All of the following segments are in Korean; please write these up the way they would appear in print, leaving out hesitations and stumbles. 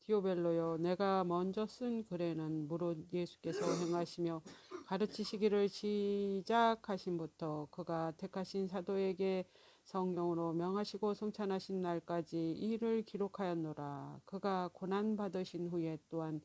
디오벨로여, 내가 먼저 쓴 글에는 무릇 예수께서 행하시며 가르치시기를 시작하신부터 그가 택하신 사도에게 성령으로 명하시고 성찬하신 날까지 이를 기록하였노라. 그가 고난받으신 후에 또한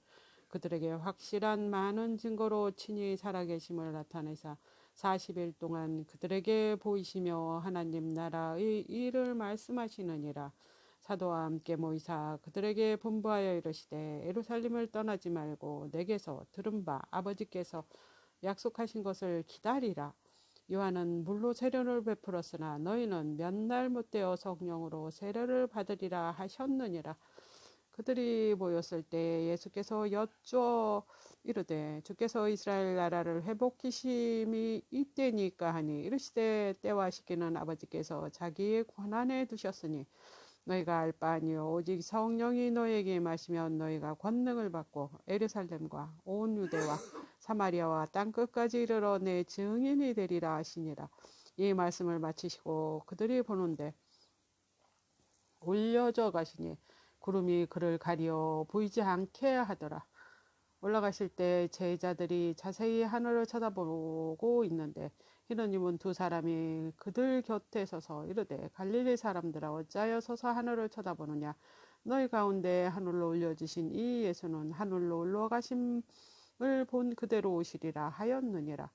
그들에게 확실한 많은 증거로 친히 살아계심을 나타내사 40일 동안 그들에게 보이시며 하나님 나라의 일을 말씀하시느니라. 사도와 함께 모이사 그들에게 분부하여 이르시되 예루살렘을 떠나지 말고 내게서 들은 바 아버지께서 약속하신 것을 기다리라. 요한은 물로 세례를 베풀었으나 너희는 몇 날 못되어 성령으로 세례를 받으리라 하셨느니라. 그들이 모였을 때 예수께서 여쭈어 이르되 주께서 이스라엘 나라를 회복하심이 이때니까 하니 이르시되 때와 시기는 아버지께서 자기의 권한에 두셨으니 너희가 알 바 아니요 오직 성령이 너희에게 임하시면 너희가 권능을 받고 예루살렘과 온 유대와 사마리아와 땅끝까지 이르러 내 증인이 되리라 하시니라. 이 말씀을 마치시고 그들이 보는데 올려져 가시니 구름이 그를 가리어 보이지 않게 하더라. 올라가실 때 제자들이 자세히 하늘을 쳐다보고 있는데 히로님은 두 사람이 그들 곁에 서서 이르되 갈릴리 사람들아 어찌하여 서서 하늘을 쳐다보느냐. 너희 가운데 하늘로 올려주신 이 예수는 하늘로 올라가심을 본 그대로 오시리라 하였느니라.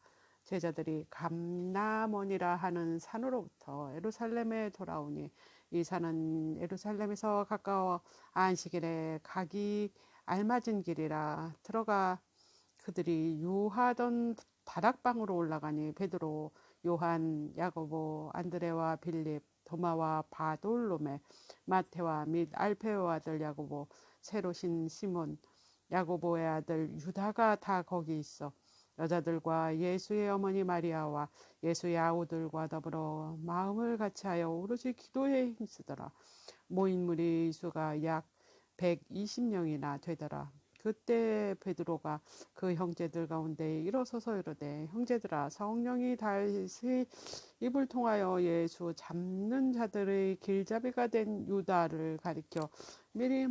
제자들이 감나몬이라 하는 산으로부터 예루살렘에 돌아오니 이 산은 예루살렘에서 가까워 안식일에 가기 알맞은 길이라. 들어가 그들이 유하던 다락방으로 올라가니 베드로, 요한, 야고보, 안드레와 빌립, 도마와 바돌로메, 마테와 및 알페오 아들 야고보, 새로신 시몬, 야고보의 아들 유다가 다 거기 있어 여자들과 예수의 어머니 마리아와 예수의 아우들과 더불어 마음을 같이하여 오로지 기도에 힘쓰더라. 모인 무리 수가 약 120명이나 되더라. 그때 베드로가 그 형제들 가운데 일어서서 이르되 형제들아 성령이 다시 입을 통하여 예수 잡는 자들의 길잡이가 된 유다를 가리켜 미리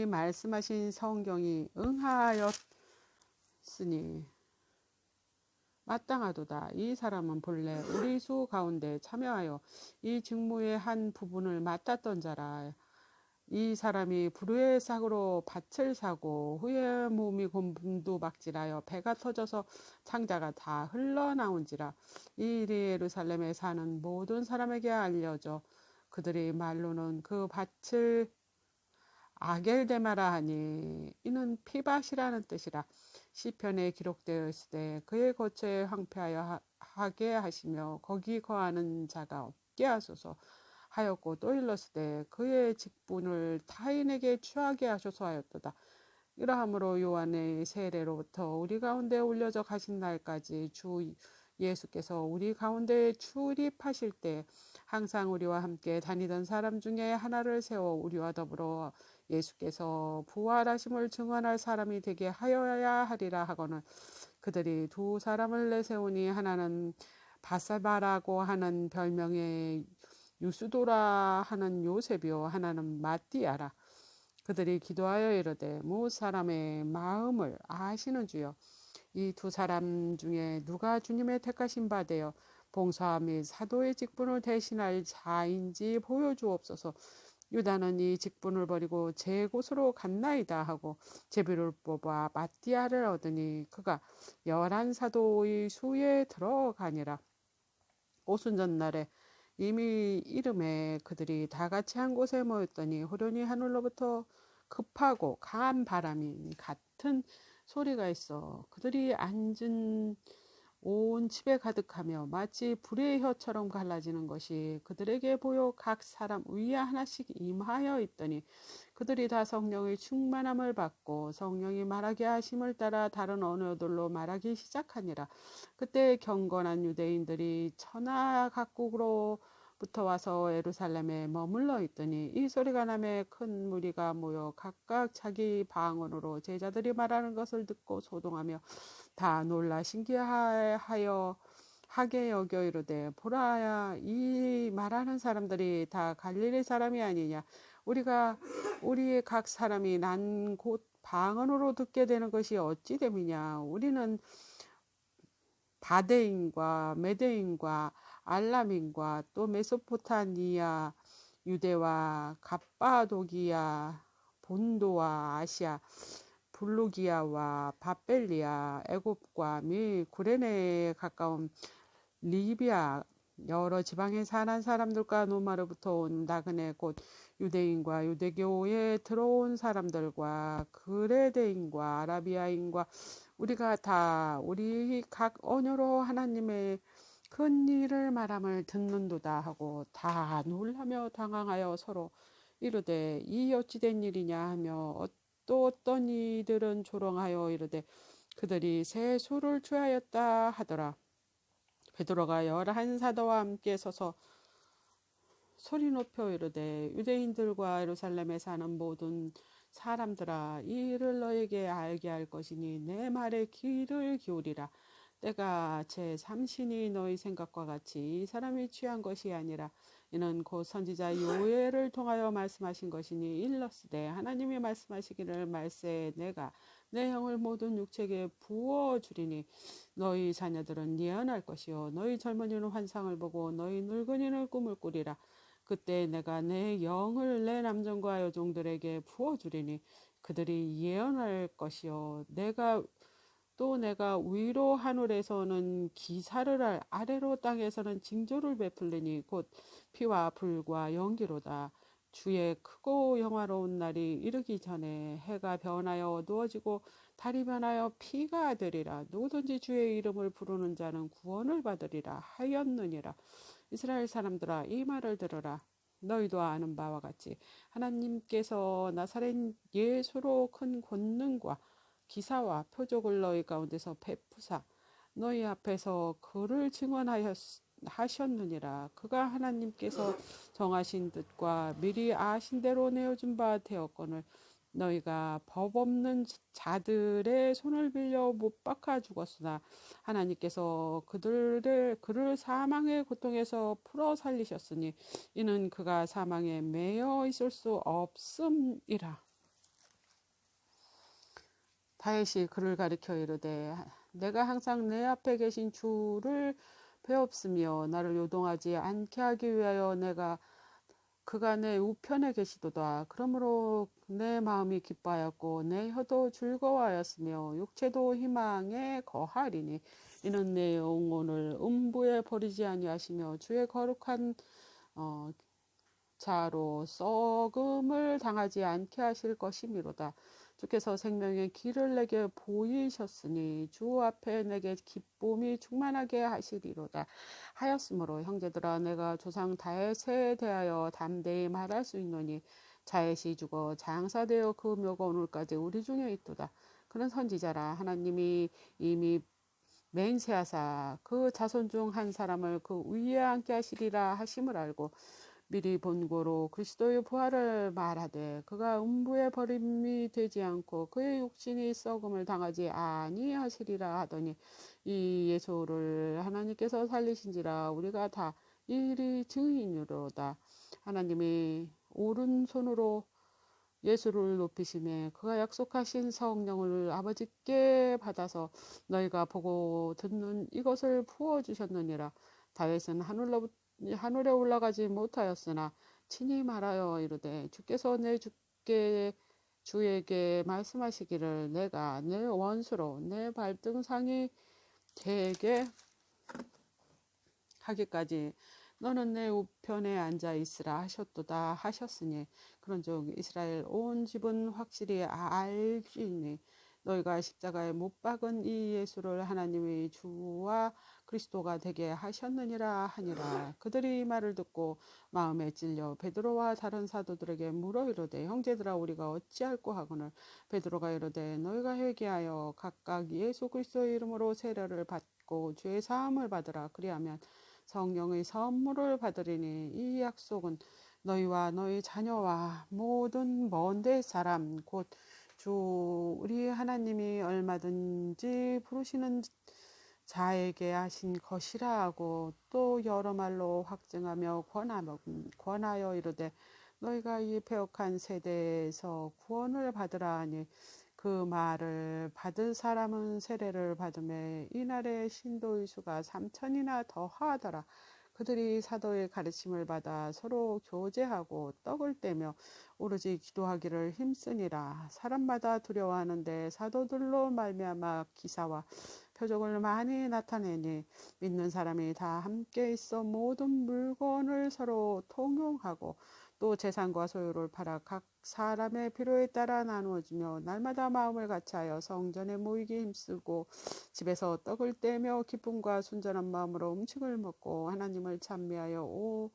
말씀하신 성경이 응하였으니 마땅하도다. 이 사람은 본래 우리 수 가운데 참여하여 이 직무의 한 부분을 맡았던 자라. 이 사람이 불의의 삭으로 밭을 사고 후에 몸이 곤두박질하여 배가 터져서 창자가 다 흘러나온지라. 이 일이 예루살렘에 사는 모든 사람에게 알려져 그들이 말로는 그 밭을 아겔데마라 하니 이는 피밭이라는 뜻이라. 시편에 기록되어 있으되 그의 거처에 황폐하여 하게 하시며 거기 거하는 자가 없게 하소서 하였고 또 일렀으되 그의 직분을 타인에게 취하게 하소서 하였도다. 이러함으로 요한의 세례로부터 우리 가운데 올려져 가신 날까지 주 예수께서 우리 가운데 출입하실 때 항상 우리와 함께 다니던 사람 중에 하나를 세워 우리와 더불어 예수께서 부활하심을 증언할 사람이 되게 하여야 하리라 하거늘 그들이 두 사람을 내세우니 하나는 바사바라고 하는 별명의 유수도라 하는 요셉이요 하나는 마띠아라. 그들이 기도하여 이르되 무 사람의 마음을 아시는 주여 이 두 사람 중에 누가 주님의 택하신 바 되어 봉사 및 사도의 직분을 대신할 자인지 보여주옵소서. 유다는 이 직분을 버리고 제 곳으로 갔나이다 하고 제비를 뽑아 마띠아를 얻으니 그가 11사도의 수에 들어가니라. 오순절날에 이미 이름에 그들이 다 같이 한 곳에 모였더니 호련히 하늘로부터 급하고 강한 바람이 같은 소리가 있어 그들이 앉은 온 집에 가득하며 마치 불의 혀처럼 갈라지는 것이 그들에게 보여 각 사람 위에 하나씩 임하여 있더니 그들이 다 성령의 충만함을 받고 성령이 말하게 하심을 따라 다른 언어들로 말하기 시작하니라. 그때 경건한 유대인들이 천하 각국으로부터 와서 예루살렘에 머물러 있더니 이 소리가 나매 큰 무리가 모여 각각 자기 방언으로 제자들이 말하는 것을 듣고 소동하며 다 놀라 신기하여 하게 여겨 이르되 보라 이 말하는 사람들이 다 갈릴리 사람이 아니냐 우리가 우리의 각 사람이 난 곳 방언으로 듣게 되는 것이 어찌 됨이냐. 우리는 바데인과 메데인과 알람인과 또 메소포타미아, 유대와 갑바도기아, 본도와 아시아, 블루기아와 바벨리아, 애굽과 미 구레네에 가까운 리비아, 여러 지방에 사는 사람들과 노마르부터 온 나그네 곧 유대인과 유대교에 들어온 사람들과 그레데인과 아라비아인과 우리가 다 우리 각 언어로 하나님의 큰 일을 말함을 듣는도다 하고 다 놀라며 당황하여 서로 이르되 이 어찌된 일이냐 하며 또 어떤 이들은 조롱하여 이르되 그들이 새 술을 취하였다 하더라. 베드로가 11사도와 함께 서서 소리 높여 이르되 유대인들과 예루살렘에 사는 모든 사람들아 이 일을 너에게 알게 할 것이니 내 말에 귀를 기울이라. 때가 제 삼신이 너희 생각과 같이 이 사람이 취한 것이 아니라 이는 곧 선지자 요엘을 통하여 말씀하신 것이니 일러스되 하나님이 말씀하시기를 말세 내가 내 영을 모든 육체에 부어주리니 너희 자녀들은 예언할 것이요 너희 젊은이는 환상을 보고 너희 늙은이는 꿈을 꾸리라. 그때 내가 내 영을 내 남종과 여종들에게 부어주리니 그들이 예언할 것이요 내가 위로 하늘에서는 기사를 할 아래로 땅에서는 징조를 베풀리니 곧 피와 불과 연기로다. 주의 크고 영화로운 날이 이르기 전에 해가 변하여 어두워지고 달이 변하여 피가 되리라. 누구든지 주의 이름을 부르는 자는 구원을 받으리라 하였느니라. 이스라엘 사람들아 이 말을 들으라. 너희도 아는 바와 같이 하나님께서 나사렛 예수로 큰 권능과 기사와 표적을 너희 가운데서 베푸사 너희 앞에서 그를 증언하셨느니라. 그가 하나님께서 정하신 뜻과 미리 아신 대로 내어준 바 되었거늘 너희가 법 없는 자들의 손을 빌려 못 박아 죽었으나 하나님께서 그를 사망의 고통에서 풀어 살리셨으니 이는 그가 사망에 매여 있을 수 없음이라. 다윗이 그를 가리켜 이르되 내가 항상 내 앞에 계신 주를 배웠으며 나를 요동하지 않게 하기 위하여 그가 내 우편에 계시도다. 그러므로 내 마음이 기뻐하였고 내 혀도 즐거워하였으며 육체도 희망에 거하리니 이는 내 영혼을 음부에 버리지 아니하시며 주의 거룩한 자로 썩음을 당하지 않게 하실 것이미로다. 주께서 생명의 길을 내게 보이셨으니 주 앞에 내게 기쁨이 충만하게 하시리로다 하였으므로 형제들아 내가 조상 다윗에 대하여 담대히 말할 수 있노니 다윗이 죽어 장사되어 그 묘가 오늘까지 우리 중에 있도다. 그는 선지자라 하나님이 이미 맹세하사 그 자손 중 한 사람을 그 위에 앉게 하시리라 하심을 알고 미리 본고로 그리스도의 부활을 말하되 그가 음부에 버림이 되지 않고 그의 육신이 썩음을 당하지 아니하시리라 하더니 이 예수를 하나님께서 살리신지라 우리가 다 이리 증인으로다. 하나님이 오른손으로 예수를 높이심에 그가 약속하신 성령을 아버지께 받아서 너희가 보고 듣는 이것을 부어주셨느니라. 다윗은 하늘에 올라가지 못하였으나 친히 말하여 이르되 주께서 주에게 말씀하시기를 내가 내 원수로 내 발등상이 되게 하기까지 너는 내 우편에 앉아 있으라 하셨도다 하셨으니 그런즉 이스라엘 온 집은 확실히 알지니 너희가 십자가에 못 박은 이 예수를 하나님의 주와 그리스도가 되게 하셨느니라 하니라. 그들이 이 말을 듣고 마음에 찔려 베드로와 다른 사도들에게 물어 이르되 형제들아 우리가 어찌할꼬 하거늘 베드로가 이르되 너희가 회개하여 각각 예수 그리스도의 이름으로 세례를 받고 죄 사함을 받으라. 그리하면 성령의 선물을 받으리니 이 약속은 너희와 너희 자녀와 모든 먼데 사람 곧 주 우리 하나님이 얼마든지 부르시는 자에게 하신 것이라 하고 또 여러 말로 확증하며 권하여 이르되 너희가 이 패역한 세대에서 구원을 받으라 하니 그 말을 받은 사람은 세례를 받음에 이날의 신도의 수가 3천이나 더하더라. 그들이 사도의 가르침을 받아 서로 교제하고 떡을 떼며 오로지 기도하기를 힘쓰니라. 사람마다 두려워하는데 사도들로 말미암아 기사와 표적을 많이 나타내니 믿는 사람이 다 함께 있어 모든 물건을 서로 통용하고 또 재산과 소유를 팔아 각 사람의 필요에 따라 나누어지며 날마다 마음을 같이하여 성전에 모이기 힘쓰고 집에서 떡을 떼며 기쁨과 순전한 마음으로 음식을 먹고 하나님을 찬미하여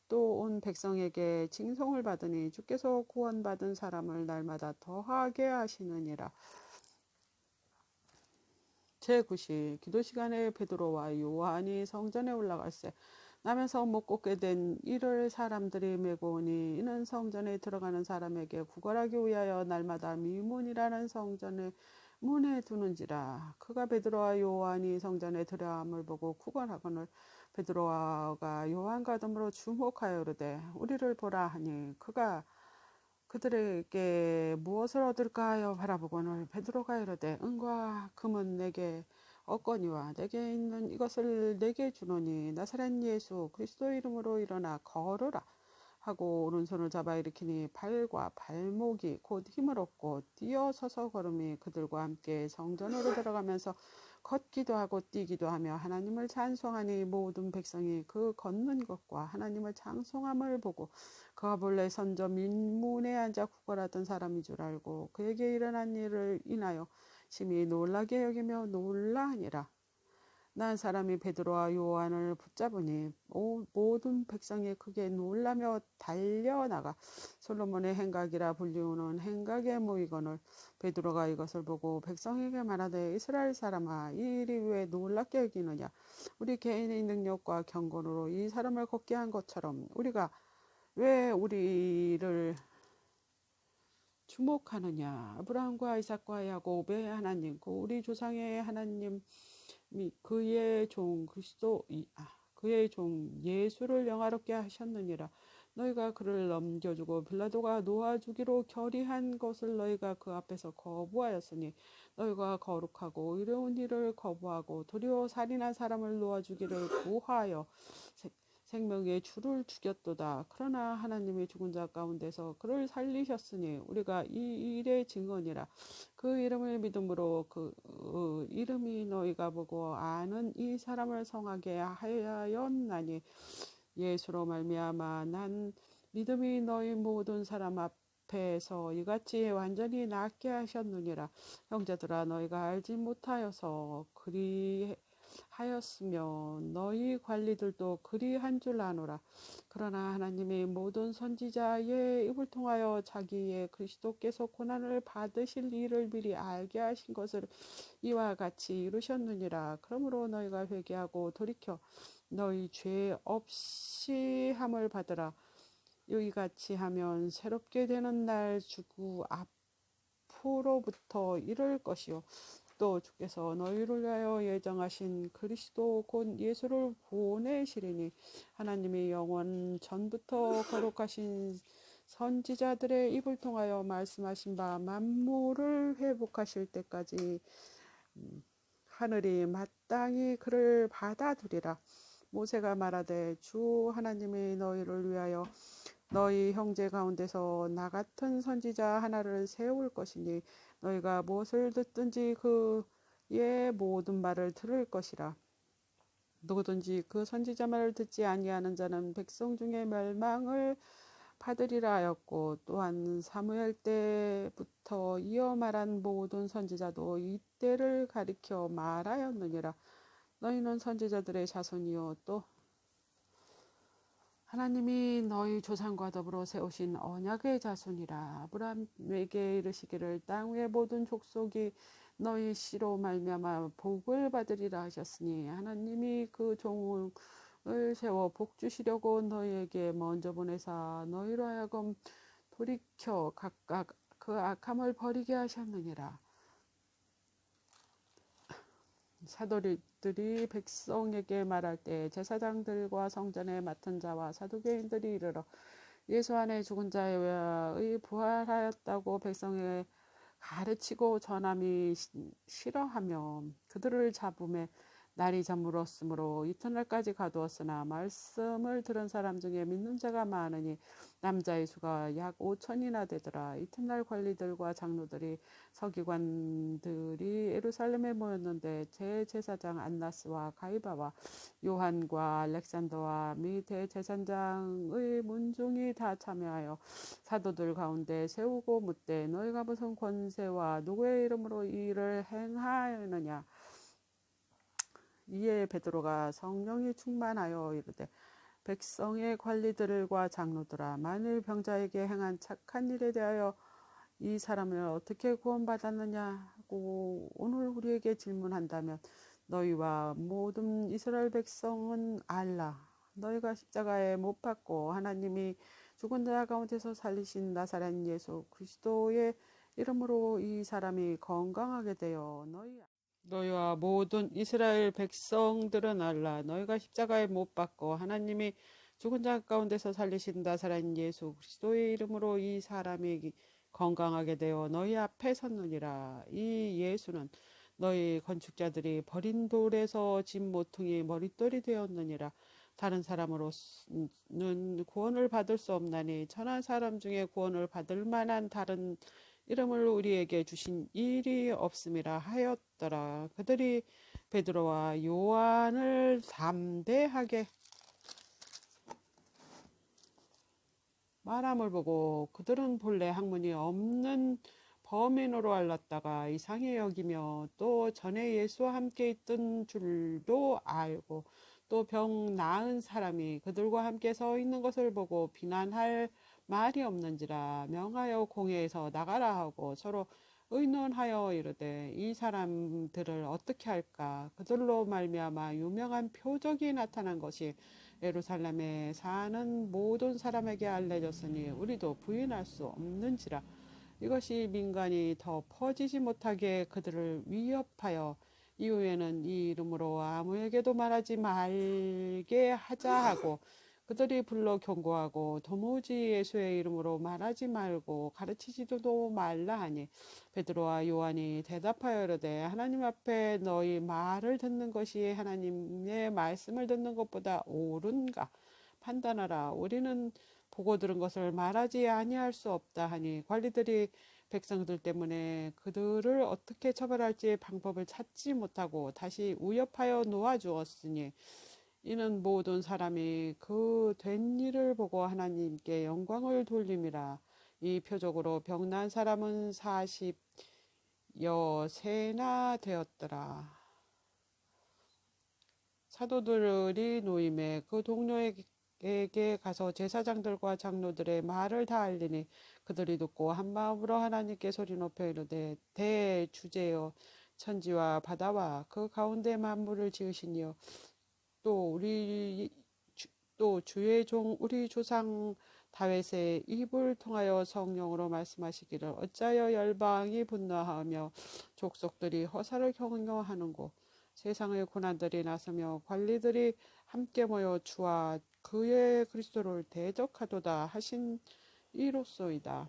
또 온 백성에게 칭송을 받으니 주께서 구원받은 사람을 날마다 더하게 하시느니라. 제9시 기도 시간에 베드로와 요한이 성전에 올라갈새 남에서 못 걷게 된 이를 사람들이 메고 오니 이는 성전에 들어가는 사람에게 구걸하기 위하여 날마다 미문이라는 성전의 문에 두는지라. 그가 베드로와 요한이 성전에 들어함을 보고 구걸하거늘 베드로가 요한과 더불어 주목하여 이르되 우리를 보라 하니 그가 그들에게 무엇을 얻을까 하여 바라보거늘 베드로가 이르되 은과 금은 내게 없거니와 내게 있는 이것을 내게 주노니 나사렛 예수 그리스도 이름으로 일어나 걸으라 하고 오른손을 잡아 일으키니 발과 발목이 곧 힘을 얻고 뛰어서서 걸음이 그들과 함께 성전으로 들어가면서 걷기도 하고 뛰기도 하며 하나님을 찬송하니 모든 백성이 그 걷는 것과 하나님을 찬송함을 보고 그가 본래 선저 민문에 앉아 구걸하던 사람인 줄 알고 그에게 일어난 일을 인하여 심히 놀라게 여기며 놀라니라. 난 사람이 베드로와 요한을 붙잡으니 모든 백성이 크게 놀라며 달려나가 솔로몬의 행각이라 불리우는 행각에 모이거늘 베드로가 이것을 보고 백성에게 말하되 이스라엘 사람아 이 일이 왜 놀랍게 여기느냐. 우리 개인의 능력과 경건으로 이 사람을 걷게 한 것처럼 우리가 왜 우리를 주목하느냐. 아브라함과 이삭과 야곱의 하나님 그 우리 조상의 하나님 그의 종 예수를 영화롭게 하셨느니라. 너희가 그를 넘겨주고 빌라도가 놓아주기로 결의한 것을 너희가 그 앞에서 거부하였으니 너희가 거룩하고 의로운 일을 거부하고 도리어 살인한 사람을 놓아주기를 구하여 생명의 주를 죽였도다. 그러나 하나님이 죽은 자 가운데서 그를 살리셨으니 우리가 이 일의 증언이라. 그 이름을 믿음으로 그 이름이 너희가 보고 아는 이 사람을 성하게 하였나니 예수로 말미암아 난 믿음이 너희 모든 사람 앞에서 이같이 완전히 낫게 하셨느니라. 형제들아 너희가 알지 못하여서 그리하였으며 너희 관리들도 그리한 줄 아노라. 그러나 하나님이 모든 선지자의 입을 통하여 자기의 그리스도께서 고난을 받으실 일을 미리 알게 하신 것을 이와 같이 이루셨느니라. 그러므로 너희가 회개하고 돌이켜 너희 죄 없이 함을 받으라. 이같이 하면 새롭게 되는 날 주구 앞으로부터 이를 것이요 또 주께서 너희를 위하여 예정하신 그리스도 곧 예수를 보내시리니 하나님이 영원 전부터 거룩하신 선지자들의 입을 통하여 말씀하신 바 만물을 회복하실 때까지 하늘이 마땅히 그를 받아두리라. 모세가 말하되 주 하나님이 너희를 위하여 너희 형제 가운데서 나 같은 선지자 하나를 세울 것이니 너희가 무엇을 듣든지 그의 모든 말을 들을 것이라. 누구든지 그 선지자 말을 듣지 아니하는 자는 백성 중에 멸망을 받으리라 하였고 또한 사무엘 때부터 이어 말한 모든 선지자도 이때를 가리켜 말하였느니라. 너희는 선지자들의 자손이요 또 하나님이 너희 조상과 더불어 세우신 언약의 자손이라. 아브라함에게 이르시기를 땅 위의 모든 족속이 너희 씨로 말미암아 복을 받으리라 하셨으니 하나님이 그 종을 세워 복 주시려고 너희에게 먼저 보내사 너희로 하여금 돌이켜 각각 그 악함을 버리게 하셨느니라. 사도들이 백성에게 말할 때 제사장들과 성전에 맡은 자와 사두개인들이 이르러 예수 안에 죽은 자의 부활하였다고 백성에 가르치고 전함이 싫어하며 그들을 잡음에 날이 저물었으므로 이튿날까지 가두었으나 말씀을 들은 사람 중에 믿는 자가 많으니 남자의 수가 약 5천이나 되더라. 이튿날 관리들과 장로들이 서기관들이 예루살렘에 모였는데 대제사장 안나스와 가이바와 요한과 알렉산더와 미 대제사장의 문중이 다 참여하여 사도들 가운데 세우고 묻되 너희가 무슨 권세와 누구의 이름으로 이 일을 행하느냐. 이에 베드로가 성령이 충만하여 이르되 백성의 관리들과 장로들아 만일 병자에게 행한 착한 일에 대하여 이 사람을 어떻게 구원받았느냐고 오늘 우리에게 질문한다면 너희와 모든 이스라엘 백성은 알라. 너희가 십자가에 못 박고 하나님이 죽은 자 가운데서 살리신 나사렛 예수 그리스도의 이름으로 이 사람이 건강하게 되어 너희와 모든 이스라엘 백성들은 알라. 너희가 십자가에 못 박고 하나님이 죽은 자 가운데서 살리신 나사렛 예수 그리스도의 이름으로 이 사람이 건강하게 되어 너희 앞에 섰느니라. 이 예수는 너희 건축자들이 버린 돌에서 진 모퉁이 머릿돌이 되었느니라. 다른 사람으로는 구원을 받을 수 없나니 천한 사람 중에 구원을 받을 만한 다른 이름을 우리에게 주신 일이 없음이라 하였더라. 그들이 베드로와 요한을 담대하게 말함을 보고 그들은 본래 학문이 없는 범인으로 알랐다가 이상히 여기며 또 전에 예수와 함께 있던 줄도 알고 또 병 나은 사람이 그들과 함께 서 있는 것을 보고 비난할 말이 없는지라 명하여 공회에서 나가라 하고 서로 의논하여 이르되 이 사람들을 어떻게 할까. 그들로 말미암아 유명한 표적이 나타난 것이 예루살렘에 사는 모든 사람에게 알려졌으니 우리도 부인할 수 없는지라. 이것이 민간이 더 퍼지지 못하게 그들을 위협하여 이후에는 이 이름으로 아무에게도 말하지 말게 하자 하고 그들이 불러 경고하고 도무지 예수의 이름으로 말하지 말고 가르치지도 말라 하니 베드로와 요한이 대답하여 이르되 하나님 앞에 너희 말을 듣는 것이 하나님의 말씀을 듣는 것보다 옳은가 판단하라. 우리는 보고 들은 것을 말하지 아니할 수 없다 하니 관리들이 백성들 때문에 그들을 어떻게 처벌할지 방법을 찾지 못하고 다시 위협하여 놓아주었으니 이는 모든 사람이 그 된 일을 보고 하나님께 영광을 돌림이라. 이 표적으로 병난 사람은 40여 세나 되었더라. 사도들이 노임에 그 동료에게 가서 제사장들과 장로들의 말을 다 알리니 그들이 듣고 한 마음으로 하나님께 소리 높여 이르되 대주제여 천지와 바다와 그 가운데 만물을 지으시니여 또 주의 종 우리 조상 다윗의 입을 통하여 성령으로 말씀하시기를 어찌하여 열방이 분노하며 족속들이 허사를 경영하는고 세상의 고난들이 나서며 관리들이 함께 모여 주와 그의 그리스도를 대적하도다 하신 이로소이다.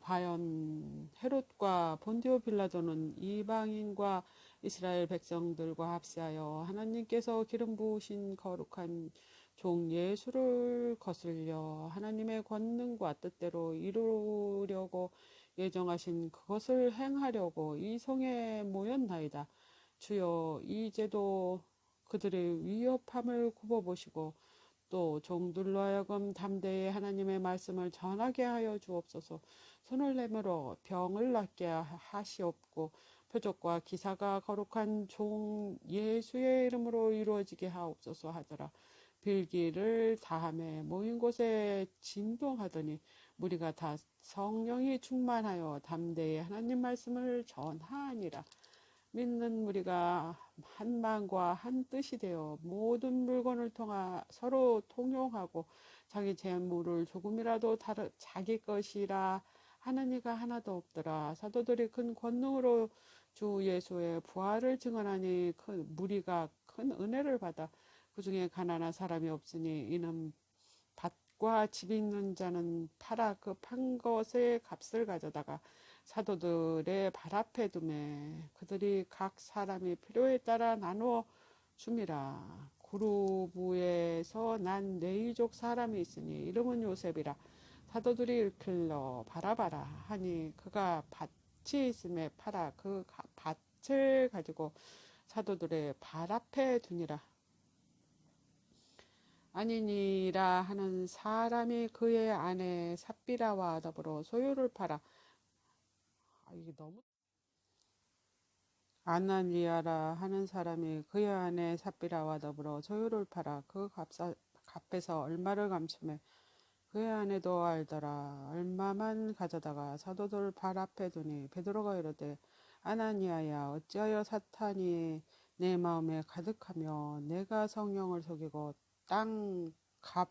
과연 헤롯과 본디오 빌라도는 이방인과 이스라엘 백성들과 합세하여 하나님께서 기름 부으신 거룩한 종 예수를 거슬려 하나님의 권능과 뜻대로 이루려고 예정하신 그것을 행하려고 이 성에 모였나이다. 주여 이제도 그들의 위협함을 굽어보시고 또 종들로 하여금 담대히 하나님의 말씀을 전하게 하여 주옵소서. 손을 내밀어 병을 낫게 하시옵고 표적과 기사가 거룩한 종 예수의 이름으로 이루어지게 하옵소서 하더라. 빌기를 다함에 모인 곳에 진동하더니 무리가 다 성령이 충만하여 담대히 하나님 말씀을 전하니라. 믿는 무리가 한 마음과 한 뜻이 되어 모든 물건을 통하 서로 통용하고 자기 재물을 조금이라도 자기 것이라 하는 이가 하나도 없더라. 사도들이 큰 권능으로 주 예수의 부활을 증언하니 무리가 큰 은혜를 받아 그 중에 가난한 사람이 없으니 이는 집과 집 있는 자는 팔아 그 판 것의 값을 가져다가 사도들의 발 앞에 두매 그들이 각 사람이 필요에 따라 나누어 줌이라. 구루부에서 난 네이족 사람이 있으니 이름은 요셉이라. 사도들이 일컬러 바라바라 하니 그가 밭이 있음에 팔아 그 밭을 가지고 사도들의 발 앞에 두니라. 아니니라 하는 사람이 그의 아내 삽비라와 더불어 소유를 팔아. 이게 너무 아나니아라 하는 사람이 그의 아내 삽비라와 더불어 소유를 팔아 그 값에서 얼마를 감추매 그의 아내도 알더라. 얼마만 가져다가 사도들 발 앞에 두니 베드로가 이르되 아나니아야 어찌하여 사탄이 내 마음에 가득하며 내가 성령을 속이고 땅 값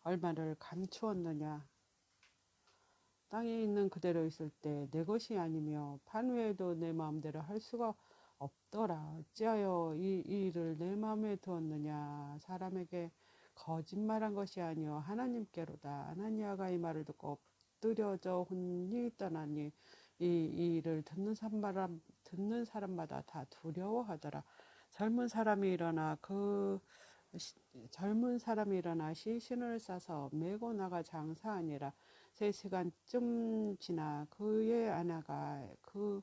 얼마를 감추었느냐. 땅에 있는 그대로 있을 때 내 것이 아니며 판 외에도 내 마음대로 할 수가 없더라. 어찌하여 이 일을 내 마음에 두었느냐. 사람에게 거짓말한 것이 아니요 하나님께로다. 아나니아가 이 말을 듣고 엎드려져 혼이 떠나니 이 일을 듣는 사람마다 다 두려워하더라. 젊은 사람이 일어나 시신을 싸서 메고 나가 장사하니라. 3시간쯤 지나 그의 아내가 그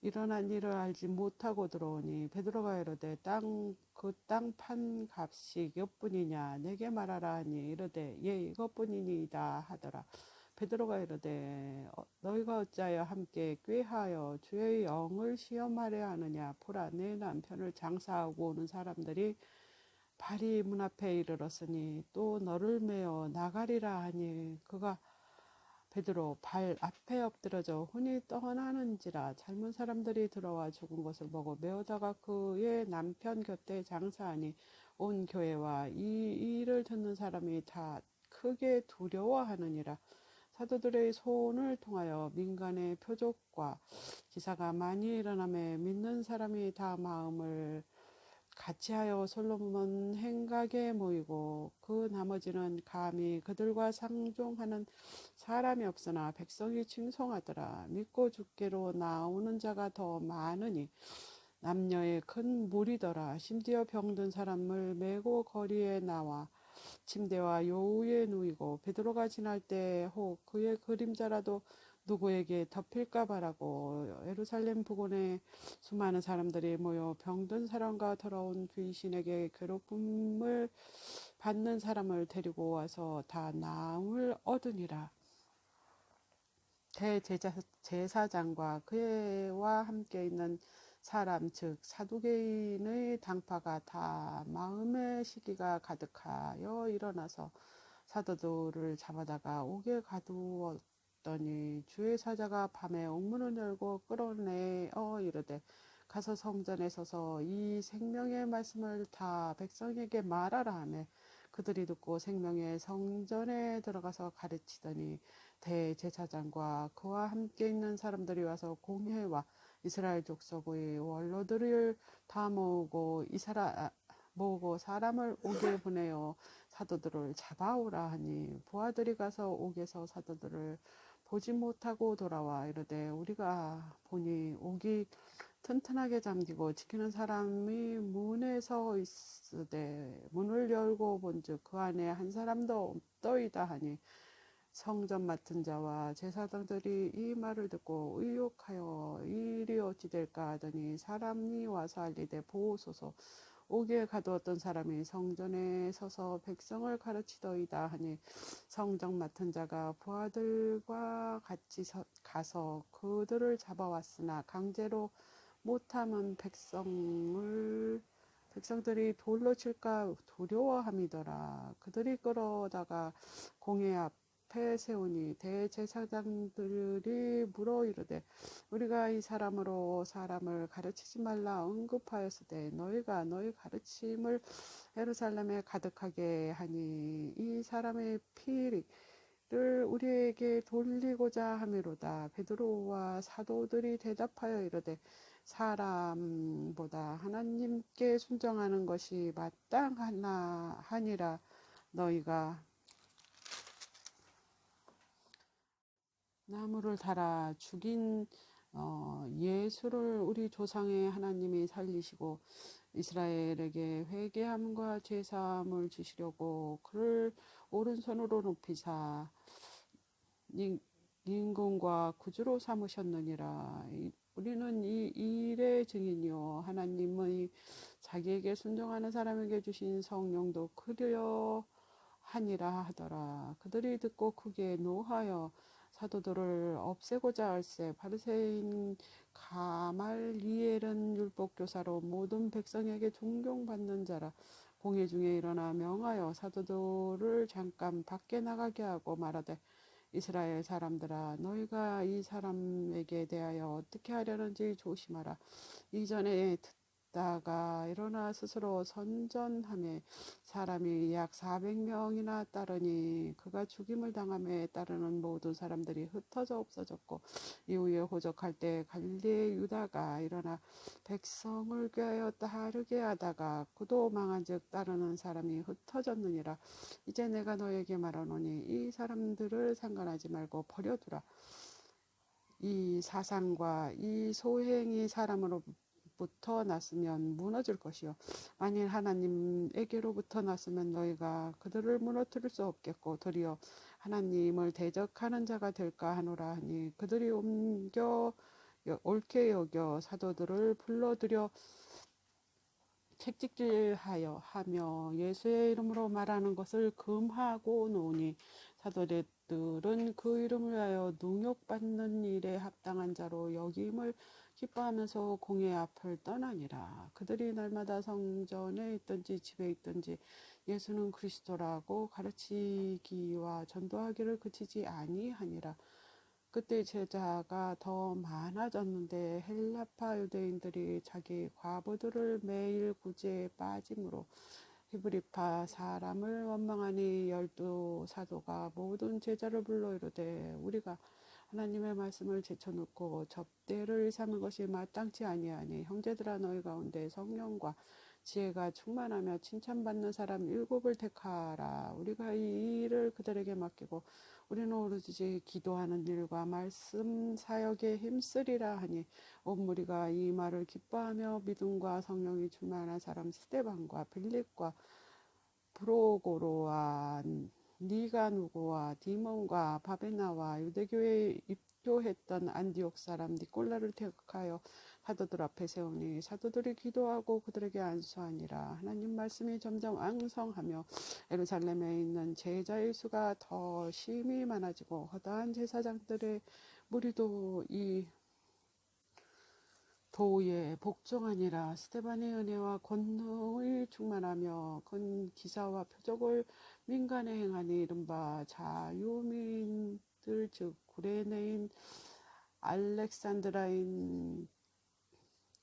일어난 일을 알지 못하고 들어오니 베드로가 이르되 그 땅 판 값이 이것뿐이냐 내게 말하라 하니 이르되 예 이것뿐이니이다 하더라. 베드로가 이르되 너희가 어찌하여 함께 꾀하여 주의 영을 시험하려 하느냐. 보라 내 남편을 장사하고 오는 사람들이 발이 문 앞에 이르렀으니 또 너를 메어 나가리라 하니 그가 베드로 발 앞에 엎드려져 혼이 떠나는지라. 젊은 사람들이 들어와 죽은 것을 보고 메어다가 그의 남편 곁에 장사하니 온 교회와 이 일을 듣는 사람이 다 크게 두려워하느니라. 사도들의 손을 통하여 민간의 표적과 기사가 많이 일어나매 믿는 사람이 다 마음을 같이하여 솔로몬 행각에 모이고 그 나머지는 감히 그들과 상종하는 사람이 없으나 백성이 칭송하더라. 믿고 죽게로 나오는 자가 더 많으니 남녀의 큰 무리더라. 심지어 병든 사람을 메고 거리에 나와 침대와 요우에 누이고 베드로가 지날 때 혹 그의 그림자라도 누구에게 덮일까 바라고 예루살렘 부근에 수많은 사람들이 모여 병든 사람과 더러운 귀신에게 괴롭힘을 받는 사람을 데리고 와서 다 나음을 얻으니라. 대제사장과 그와 함께 있는 사람 즉 사두개인의 당파가 다 마음의 시기가 가득하여 일어나서 사도들을 잡아다가 옥에 가두었더니 주의 사자가 밤에 옥문을 열고 끌어내어 이르되 가서 성전에 서서 이 생명의 말씀을 다 백성에게 말하라 하매 그들이 듣고 생명의 성전에 들어가서 가르치더니 대제사장과 그와 함께 있는 사람들이 와서 공회와 이스라엘 족속의 원로들을 다 모으고 사람을 옥에 보내어 사도들을 잡아오라 하니 부하들이 가서 옥에서 사도들을 보지 못하고 돌아와 이르되 우리가 보니 옥이 튼튼하게 잠기고 지키는 사람이 문에 서 있으되 문을 열고 본즉 그 안에 한 사람도 없더이다 하니 성전 맡은 자와 제사장들이 이 말을 듣고 의욕하여 이 일이 어찌 될까 하더니 사람이 와서 알리되 보소서 옥에 가두었던 사람이 성전에 서서 백성을 가르치더이다 하니 성전 맡은 자가 부하들과 같이 가서 그들을 잡아왔으나 강제로 못하면 백성들이 돌로 칠까 두려워함이더라. 그들이 끌어다가 공회 앞에 세우니 대제사장들이 물어 이르되 우리가 이 사람으로 사람을 가르치지 말라 언급하였으되 너희가 너희 가르침을 예루살렘에 가득하게 하니 이 사람의 피를 우리에게 돌리고자 함이로다. 베드로와 사도들이 대답하여 이르되 사람보다 하나님께 순종하는 것이 마땅하니라. 너희가 나무를 달아 죽인 예수를 우리 조상의 하나님이 살리시고 이스라엘에게 회개함과 제사함을 주시려고 그를 오른손으로 높이사 인공과 구주로 삼으셨느니라. 우리는 이 일의 증인이요 하나님의 자기에게 순종하는 사람에게 주신 성령도 그려 하니라 하더라. 그들이 듣고 크게 노하여 사도들을 없애고자 할세. 바리새인 가말리엘은 율법교사로 모든 백성에게 존경받는 자라. 공회 중에 일어나 명하여 사도들을 잠깐 밖에 나가게 하고 말하되 이스라엘 사람들아 너희가 이 사람에게 대하여 어떻게 하려는지 조심하라. 이전에 듣다가 일어나 스스로 선전함에 사람이 약 400명이나 따르니 그가 죽임을 당함에 따르는 모든 사람들이 흩어져 없어졌고 이후에 호적할 때 갈릴리 유다가 일어나 백성을 꾀하여 따르게 하다가 그도 망한즉 따르는 사람이 흩어졌느니라. 이제 내가 너에게 말하노니 이 사람들을 상관하지 말고 버려두라. 이 사상과 이 소행이 사람으로부터 났으면 무너질 것이요 만일 하나님에게로부터 났으면 너희가 그들을 무너뜨릴 수 없겠고 도리어 하나님을 대적하는 자가 될까 하노라 하니 그들이 옳게 여겨 사도들을 불러들여 책찍질하여 하며 예수의 이름으로 말하는 것을 금하고 노니 사도들은 그 이름을 위하여 능욕받는 일에 합당한 자로 여김을 기뻐하면서 공회 앞을 떠나니라. 그들이 날마다 성전에 있든지 집에 있든지 예수는 그리스도라고 가르치기와 전도하기를 그치지 아니하니라. 그때 제자가 더 많아졌는데 헬라파 유대인들이 자기 과부들을 매일 구제에 빠짐으로 히브리파 사람을 원망하니 12 사도가 모든 제자를 불러 이르되 우리가 하나님의 말씀을 제쳐놓고 접대를 삼은 것이 마땅치 아니하니 형제들아 너희 가운데 성령과 지혜가 충만하며 칭찬받는 사람 7을 택하라. 우리가 이 일을 그들에게 맡기고 우리는 오로지 기도하는 일과 말씀 사역에 힘쓰리라 하니 온 무리가 이 말을 기뻐하며 믿음과 성령이 충만한 사람 스데반과 빌립과 브로고로와 니가누고와 디몬과 바베나와 유대교에 입교했던 안디옥 사람 니콜라를 택하여 사도들 앞에 세우니 사도들이 기도하고 그들에게 안수하니라. 하나님 말씀이 점점 왕성하며 예루살렘에 있는 제자의 수가 더 심히 많아지고 허다한 제사장들의 무리도 이 도에 복종하니라. 스데반의 은혜와 권능이 충만하며 큰 기사와 표적을 민간에 행하니 이른바 자유민들 즉 구레네인 알렉산드라인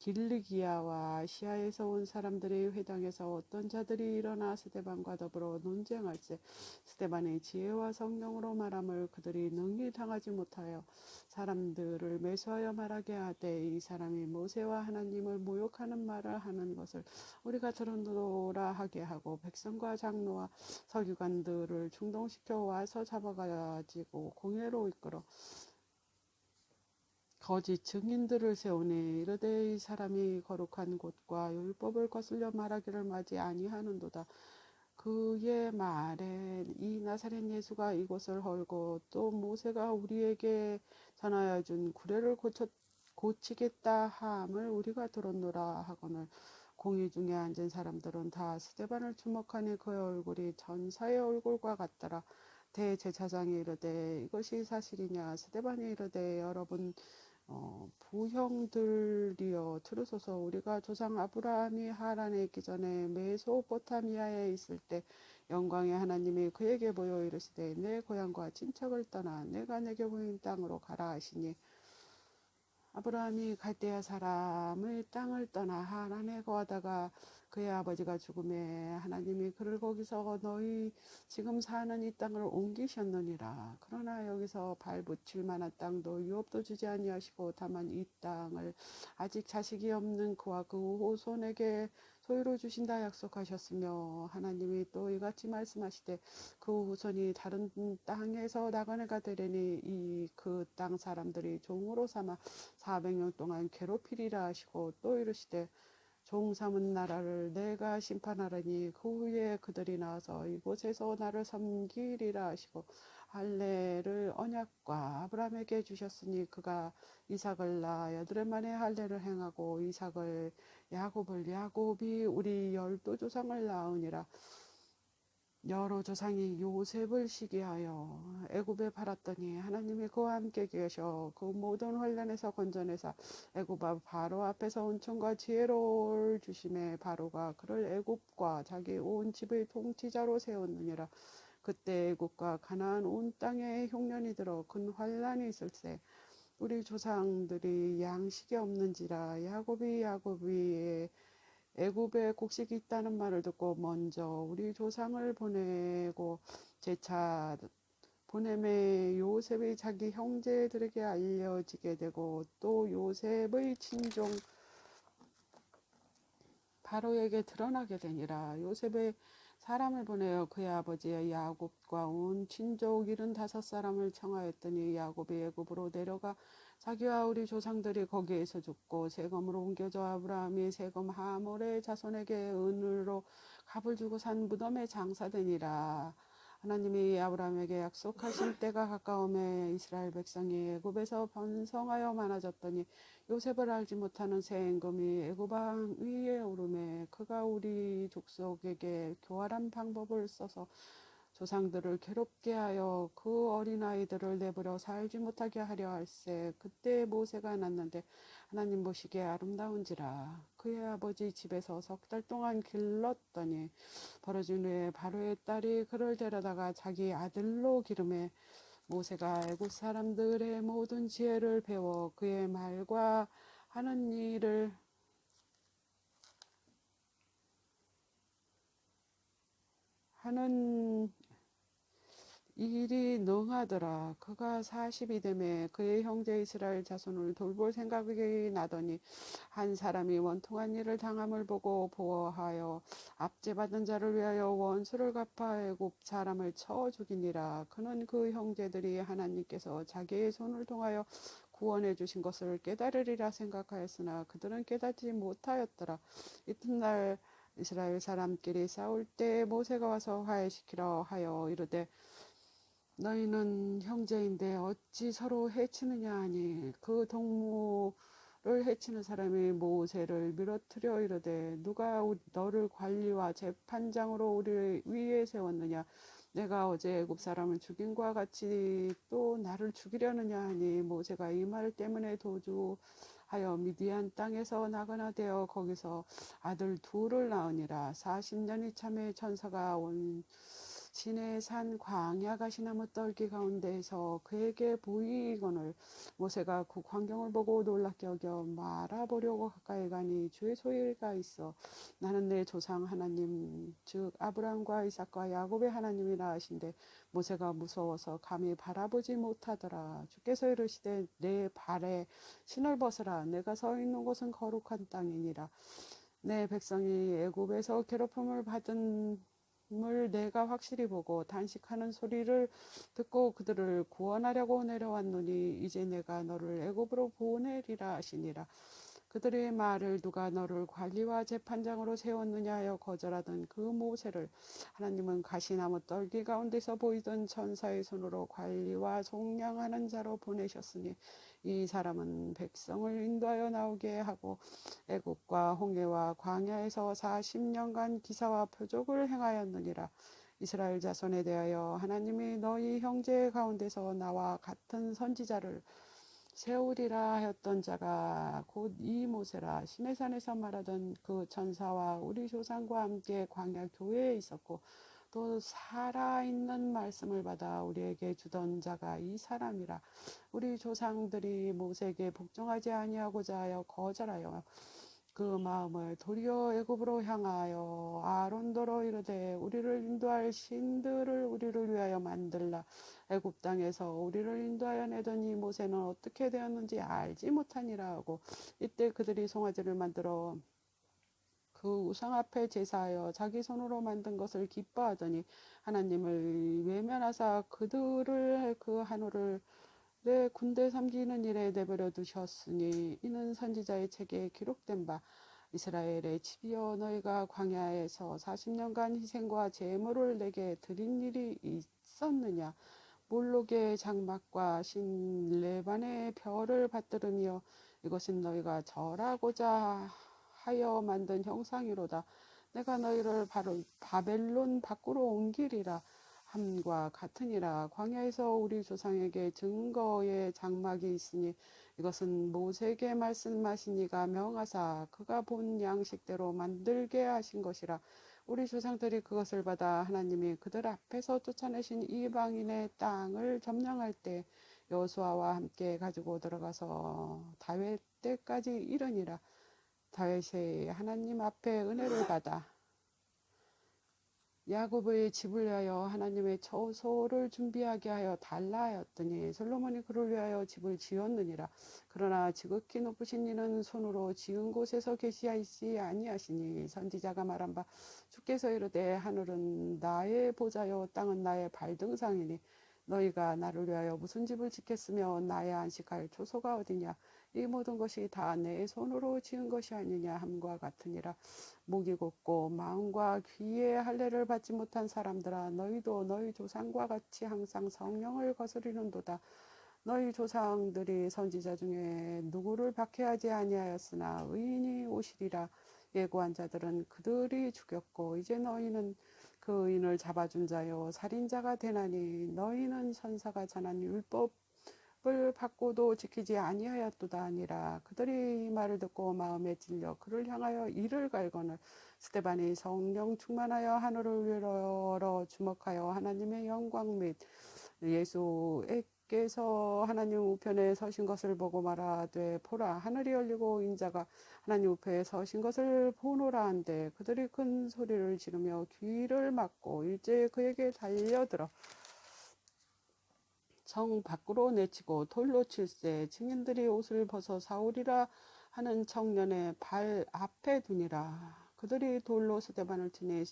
길르기야와 아시아에서 온 사람들의 회당에서 어떤 자들이 일어나 스데반과 더불어 논쟁할세. 스데반의 지혜와 성령으로 말함을 그들이 능히 당하지 못하여 사람들을 매수하여 말하게 하되 이 사람이 모세와 하나님을 모욕하는 말을 하는 것을 우리가 들었노라 하게 하고 백성과 장로와 서기관들을 충동시켜 와서 잡아가지고 공회로 이끌어 거짓 증인들을 세우니 이르되 이 사람이 거룩한 곳과 율법을 거슬려 말하기를 마지 아니하는도다. 그의 말에 이 나사렛 예수가 이곳을 헐고 또 모세가 우리에게 전하여 준 구례를 고치겠다 함을 우리가 들었노라 하거늘 공회 중에 앉은 사람들은 다 스데반을 주목하니 그의 얼굴이 전사의 얼굴과 같더라. 대제사장이 이르되 이것이 사실이냐. 스데반이 이르되 여러분 부형들이여 들으소서. 우리가 조상 아브라함이 하란에 있기 전에 메소포타미아에 있을 때 영광의 하나님이 그에게 보여 이르시되 내 고향과 친척을 떠나 내가 내게 보인 땅으로 가라 하시니 아브라함이 갈대아 사람의 땅을 떠나 하란에 거하다가 그의 아버지가 죽음에 하나님이 그를 거기서 너희 지금 사는 이 땅을 옮기셨느니라. 그러나 여기서 발 붙일 만한 땅도 유업도 주지 아니하시고 다만 이 땅을 아직 자식이 없는 그와 그 후손에게 소유로 주신다 약속하셨으며 하나님이 또 이같이 말씀하시되 그 후손이 다른 땅에서 나그네가 되려니 이 그 땅 사람들이 종으로 삼아 400년 동안 괴롭히리라 하시고 또 이르시되 종 삼은 나라를 내가 심판하려니 그 후에 그들이 나와서 이곳에서 나를 섬기리라 하시고 할례를 언약과 아브라함에게 주셨으니 그가 이삭을 낳아 8해 만에 할례를 행하고 이삭을 야곱이 우리 12조상을 낳으니라. 여러 조상이 요셉을 시기하여 애굽에 팔았더니 하나님이 그와 함께 계셔 그 모든 환난에서 건져내사 애굽 바로 앞에서 은총과 지혜로울 주심에 바로가 그를 애굽과 자기 온 집의 통치자로 세웠느니라. 그때 애굽과 가나안 온 땅에 흉년이 들어 큰 환난이 있을세. 우리 조상들이 양식이 없는지라 야곱이 애굽에 곡식이 있다는 말을 듣고 먼저 우리 조상을 보내고 재차 보냄에 요셉이 자기 형제들에게 알려지게 되고 또 요셉의 친종 바로에게 드러나게 되니라. 요셉의 사람을 보내어 그의 아버지의 야곱과 온 친족 75사람을 청하였더니 야곱이 애굽으로 내려가 자기와 우리 조상들이 거기에서 죽고 세검으로 옮겨져 아브라함이 세검 하몰의 자손에게 은으로 값을 주고 산 무덤에 장사되니라. 하나님이 아브라함에게 약속하신 때가 가까움에 이스라엘 백성이 애굽에서 번성하여 많아졌더니 요셉을 알지 못하는 새 임금이 애굽 왕 위에 오르매 그가 우리 족속에게 교활한 방법을 써서 조상들을 괴롭게 하여 그 어린아이들을 내버려 살지 못하게 하려 할세. 그때 모세가 났는데 하나님 보시기에 아름다운지라. 그의 아버지 집에서 3달 동안 길렀더니 벌어진 후에 바로의 딸이 그를 데려다가 자기 아들로 기름해 모세가 애굽 사람들의 모든 지혜를 배워 그의 말과 하는 일을 하는 일이 능하더라. 그가 40이 되매 그의 형제 이스라엘 자손을 돌볼 생각이 나더니 한 사람이 원통한 일을 당함을 보고 보호하여 압제받은 자를 위하여 원수를 갚아 애굽 사람을 쳐 죽이니라. 그는 그 형제들이 하나님께서 자기의 손을 통하여 구원해 주신 것을 깨달으리라 생각하였으나 그들은 깨닫지 못하였더라. 이튿날 이스라엘 사람끼리 싸울 때 모세가 와서 화해시키려 하여 이르되 너희는 형제인데 어찌 서로 해치느냐 하니 그 동무를 해치는 사람이 모세를 밀어뜨려 이르되 누가 너를 관리와 재판장으로 우리 위에 세웠느냐 내가 어제 애굽 사람을 죽인과 같이 또 나를 죽이려느냐 하니 모세가 이 말 때문에 도주하여 미디안 땅에서 나그나 되어 거기서 아들 둘을 낳으니라. 40년이 참에 천사가 온 시내에 산 광야 가시나무 떨기 가운데에서 그에게 보이거늘 모세가 그 광경을 보고 놀랍게 여겨 말아보려고 가까이 가니 주의 소리가 있어 나는 내 조상 하나님 즉 아브라함과 이삭과 야곱의 하나님이라 하신데 모세가 무서워서 감히 바라보지 못하더라. 주께서 이르시되 내 발에 신을 벗으라. 내가 서 있는 곳은 거룩한 땅이니라. 내 백성이 애굽에서 괴롭힘을 받은 을 내가 확실히 보고 단식하는 소리를 듣고 그들을 구원하려고 내려왔노니 이제 내가 너를 애굽으로 보내리라 하시니라. 그들의 말을 누가 너를 관리와 재판장으로 세웠느냐 하여 거절하던 그 모세를 하나님은 가시나무 떨기 가운데서 보이던 천사의 손으로 관리와 속량하는 자로 보내셨으니 이 사람은 백성을 인도하여 나오게 하고 애굽과 홍해와 광야에서 40년간 기사와 표적을 행하였느니라. 이스라엘 자손에 대하여 하나님이 너희 형제 가운데서 나와 같은 선지자를 세우리라 하였던 자가 곧 이 모세라. 시내산에서 말하던 그 천사와 우리 조상과 함께 광야 교회에 있었고 또 살아있는 말씀을 받아 우리에게 주던 자가 이 사람이라. 우리 조상들이 모세에게 복종하지 아니하고자 하여 거절하여 그 마음을 도리어 애굽으로 향하여 아론더러 이르되 우리를 인도할 신들을 우리를 위하여 만들라. 애굽 땅에서 우리를 인도하여 내더니 모세는 어떻게 되었는지 알지 못하니라 하고 이때 그들이 송아지를 만들어 그 우상 앞에 제사하여 자기 손으로 만든 것을 기뻐하더니 하나님을 외면하사 그들을 그 한우를 내 군대 삼기는 일에 내버려 두셨으니 이는 선지자의 책에 기록된 바 이스라엘의 집이여 너희가 광야에서 40년간 희생과 제물을 내게 드린 일이 있었느냐 몰록의 장막과 신 레반의 별을 받들으며 이것은 너희가 절하고자 하여 만든 형상이로다. 내가 너희를 바로 바벨론 밖으로 옮기리라 함과 같으니라. 광야에서 우리 조상에게 증거의 장막이 있으니 이것은 모세에게 말씀하시니가 명하사 그가 본 양식대로 만들게 하신 것이라. 우리 조상들이 그것을 받아 하나님이 그들 앞에서 쫓아내신 이방인의 땅을 점령할 때 여호수아와 함께 가지고 들어가서 다윗 때까지 이르니라. 다윗이 하나님 앞에 은혜를 받아 야곱의 집을 위하여 하나님의 처소를 준비하게 하여 달라 하였더니 솔로몬이 그를 위하여 집을 지었느니라. 그러나 지극히 높으신 이는 손으로 지은 곳에서 계시하지 아니하시니 선지자가 말한 바 주께서 이르되 하늘은 나의 보좌요 땅은 나의 발등상이니 너희가 나를 위하여 무슨 집을 짓겠으며 나의 안식할 초소가 어디냐 이 모든 것이 다 내 손으로 지은 것이 아니냐 함과 같으니라. 목이 곧고 마음과 귀의 할례를 받지 못한 사람들아 너희도 너희 조상과 같이 항상 성령을 거스리는도다. 너희 조상들이 선지자 중에 누구를 박해하지 아니하였으나 의인이 오시리라. 예고한 자들은 그들이 죽였고 이제 너희는 그 의인을 잡아준 자요 살인자가 되나니 너희는 천사가 전한 율법을 받고도 지키지 아니하였도다 아니라 그들이 이 말을 듣고 마음에 찔려 그를 향하여 이를 갈거늘 스데반이 성령 충만하여 하늘을 열어 주목하여 하나님의 영광 및 예수께서 하나님 우편에 서신 것을 보고 말하되 보라 하늘이 열리고 인자가 하나님 우편에 서신 것을 보노라 한데 그들이 큰 소리를 지르며 귀를 막고 일제히 그에게 달려들어 정 밖으로 내치고 돌로 칠세 증인들이 옷을 벗어 사울이라 하는 청년의 발 앞에 두니라. 그들이 돌로 스데반을 치니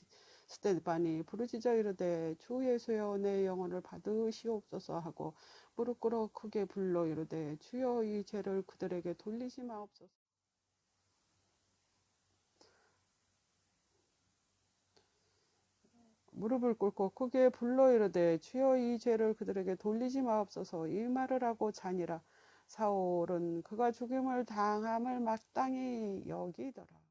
스데반이 부르짖어 이르되 주 예수여 내 영혼을 받으시옵소서 하고 무릎 꿇어 크게 불러 이르되 주여 이 죄를 그들에게 돌리지 마옵소서. 무릎을 꿇고 크게 불러 이르되 주여 이 죄를 그들에게 돌리지 마옵소서 이 말을 하고 자니라. 사울은 그가 죽임을 당함을 마땅히 여기더라.